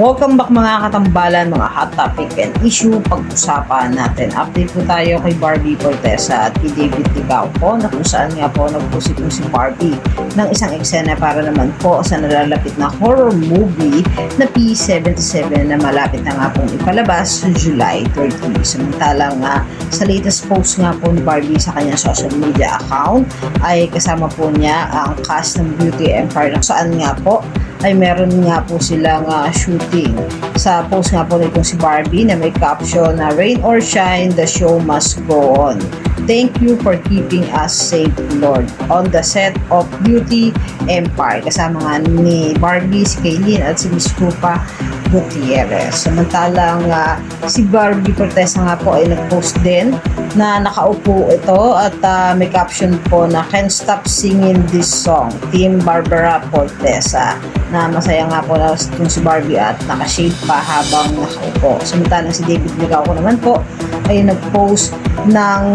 Welcome back mga katambalan, mga hot topic and issue pag-usapan natin. Update po tayo kay Barbie Fortesa at kay David Licao po na kung saan nga po nagpost itong si Barbie ng isang eksena para naman po sa nalalapit na horror movie na P77 na malapit na nga pong ipalabas sa July 30. Samantalang sa latest post nga po ni Barbie sa kanyang social media account ay kasama po niya ang cast ng Beauty Empire na saan nga po ay meron nga po silang shooting. Sa post nga po nitong si Barbie na may caption na "Rain or shine, the show must go on. Thank you for keeping us safe, Lord." On the set of Beauty Empire. Kasama nga ni Barbie, si Kaylin at si Miss Rupa Gutierrez. Samantalang si Barbie Fortesa nga po ay nag-post din na nakaupo ito at may caption po na "Can't stop singing this song, Team Barbara Fortesa." Na masaya nga po na itong si Barbie at nakashade pa habang nakaupo. Samantalang si David Licao ko naman po ay nag-post ng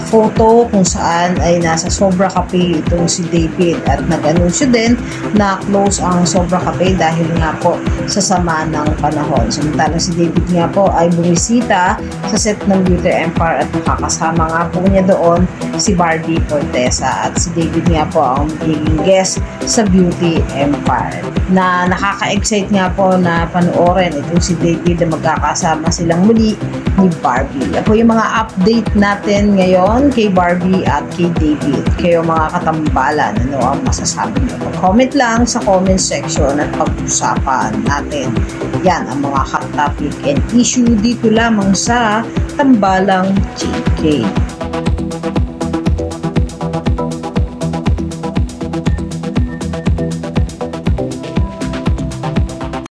photo kung saan ay nasa Sobra Cafe itong si David at nag-anunsyo din na close ang Sobra Cafe dahil nga po sa sama ng panahon. Samantalang si David nga po ay bumisita sa set ng Beauty Empire at nakakasama nga po niya doon si Barbie Fortesa at si David nga po ang magiging guest sa Beauty Empire na nakaka-excite nga po na panoorin itong si David na magkakasama silang muli ni Barbie. Ako yung mga update natin ngayon kay Barbie at kay David. Kayo mga katambalan, ano ang masasabi niyo? Comment lang sa comment section at pag-usapan natin. Yan ang mga hot topic and issue dito lamang sa Tambalang JK.